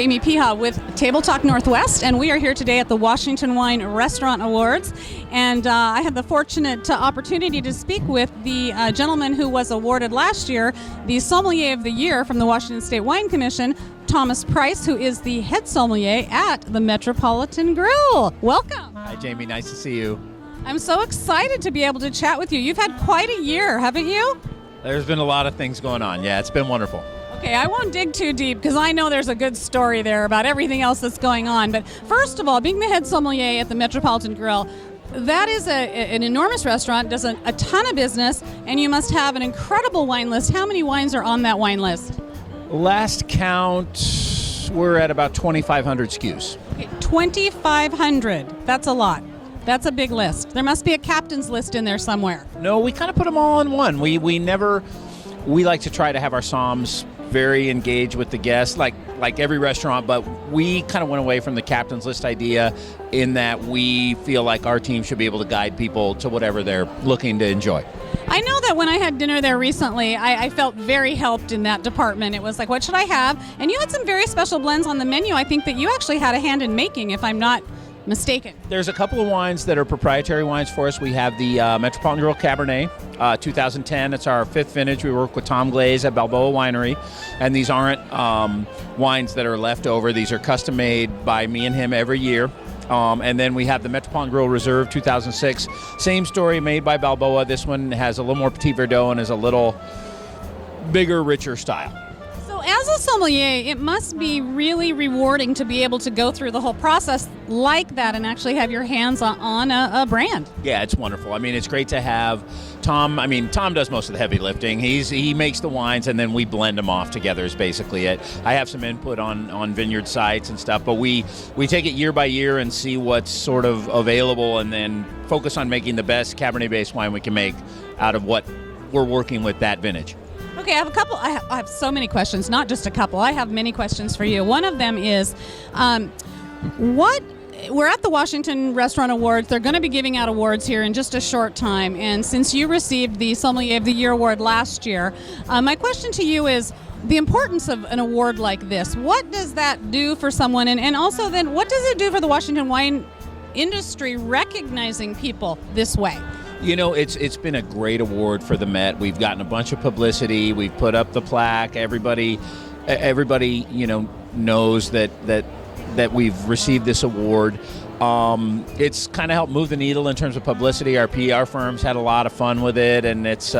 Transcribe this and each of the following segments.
Jamie Peha with TableTalk Northwest, and we are here today at the Washington Wine Restaurant Awards. And I had the fortunate opportunity to speak with the gentleman who was awarded last year the Sommelier of the Year from the Washington State Wine Commission, Thomas Price, who is the head sommelier at the Metropolitan Grill. Welcome. Hi, Jamie. Nice to see you. I'm so excited to be able to chat with you. You've had quite a year, haven't you? There's been a lot of things going on. Yeah, it's been wonderful. Okay, I won't dig too deep because I know there's a good story there about everything else that's going on. But first of all, being the head sommelier at the Metropolitan Grill, that is an enormous restaurant, does a ton of business, and you must have an incredible wine list. How many wines are on that wine list? Last count, we're at about 2,500 SKUs. Okay, 2,500. That's a lot. That's a big list. There must be a captain's list in there somewhere. No, we kind of put them all in one. We like to try to have our somms very engaged with the guests, like every restaurant, but we kind of went away from the captain's list idea in that we feel like our team should be able to guide people to whatever they're looking to enjoy. I know that when I had dinner there recently, I felt very helped in that department. It was like, what should I have? And you had some very special blends on the menu. I think that you actually had a hand in making, if I'm not mistaken. There's a couple of wines that are proprietary wines for us. We have the Metropolitan Grill Cabernet, 2010. It's our 5th vintage. We work with Tom Glaze at Balboa Winery, and these aren't wines that are left over. These are custom made by me and him every year. And then we have the Metropolitan Grill Reserve 2006. Same story, made by Balboa. This one has a little more Petit Verdot and is a little bigger, richer style. So as a sommelier, it must be really rewarding to be able to go through the whole process like that and actually have your hands on a brand. Yeah, it's wonderful. I mean, it's great to have Tom. I mean, Tom does most of the heavy lifting. He makes the wines, and then we blend them off together is basically it. I have some input on vineyard sites and stuff, but we take it year by year and see what's sort of available and then focus on making the best Cabernet-based wine we can make out of what we're working with that vintage. Okay, I have a couple. I have so many questions, not just a couple. I have many questions for you. One of them is, we're at the Washington Restaurant Awards. They're going to be giving out awards here in just a short time. And since you received the Sommelier of the Year award last year, my question to you is the importance of an award like this. What does that do for someone? And also then, what does it do for the Washington wine industry recognizing people this way? You know, it's been a great award for the Met. We've gotten a bunch of publicity. We've put up the plaque. Everybody, knows that we've received this award. It's kind of helped move the needle in terms of publicity. Our PR firms had a lot of fun with it, and it's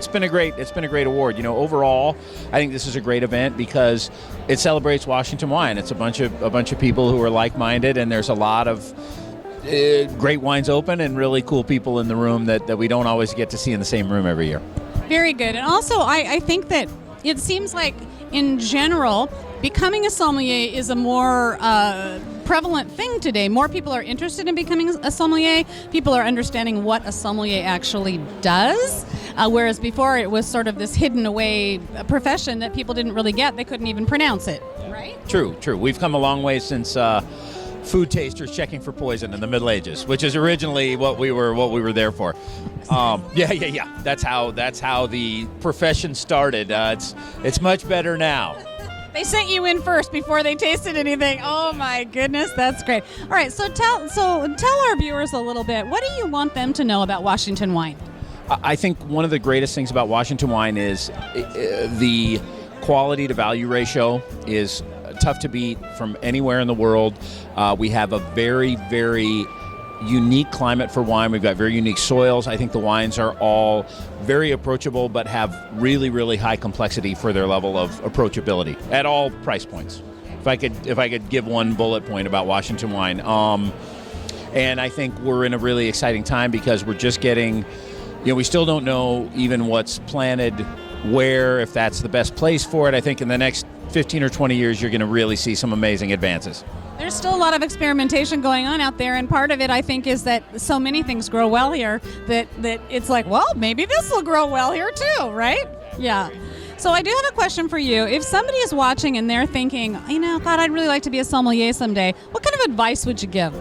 been a great award. You know, overall, I think this is a great event because it celebrates Washington wine. It's a bunch of people who are like-minded, and there's a lot of great wines open and really cool people in the room that we don't always get to see in the same room every year. Very good. And also, I think that it seems like, in general, becoming a sommelier is a more prevalent thing today. More people are interested in becoming a sommelier. People are understanding what a sommelier actually does, whereas before it was sort of this hidden away profession that people didn't really get. They couldn't even pronounce it, right? True. We've come a long way since food tasters checking for poison in the Middle Ages, which is originally what we were there for. Yeah. That's how the profession started. It's much better now. They sent you in first before they tasted anything. Oh my goodness, that's great. All right, so tell our viewers a little bit. What do you want them to know about Washington wine? I think one of the greatest things about Washington wine is the quality to value ratio is tough to beat from anywhere in the world. We have a very, very unique climate for wine. We've got very unique soils. I think the wines are all very approachable, but have really, really high complexity for their level of approachability at all price points. If I could give one bullet point about Washington wine, and I think we're in a really exciting time because we're just getting, we still don't know even what's planted where, if that's the best place for it. I think in the next 15 or 20 years, you're going to really see some amazing advances. There's still a lot of experimentation going on out there, and part of it, I think, is that so many things grow well here that it's like, well, maybe this will grow well here too, right? Yeah. So I do have a question for you. If somebody is watching and they're thinking, God, I'd really like to be a sommelier someday, what kind of advice would you give?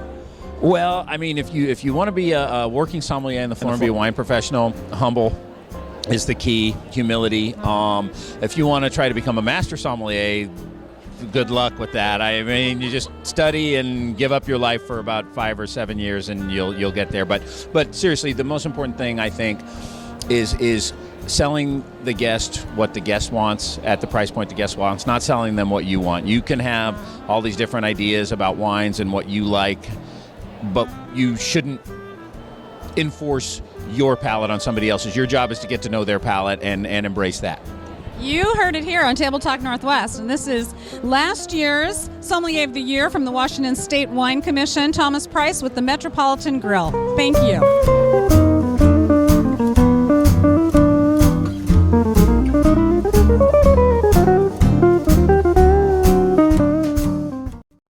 Well, I mean, if you want to be a working sommelier in the form, be a wine professional, humble is the key. Humility. If you want to try to become a master sommelier, good luck with that. I mean, you just study and give up your life for about 5 or 7 years, and you'll get there. But seriously, the most important thing I think is selling the guest what the guest wants at the price point the guest wants, not selling them what you want. You can have all these different ideas about wines and what you like, but you shouldn't enforce your palate on somebody else's. Your job is to get to know their palate and embrace that. You heard it here on Table Talk Northwest, and this is last year's Sommelier of the Year from the Washington State Wine Commission, Thomas Price with the Metropolitan Grill. Thank you.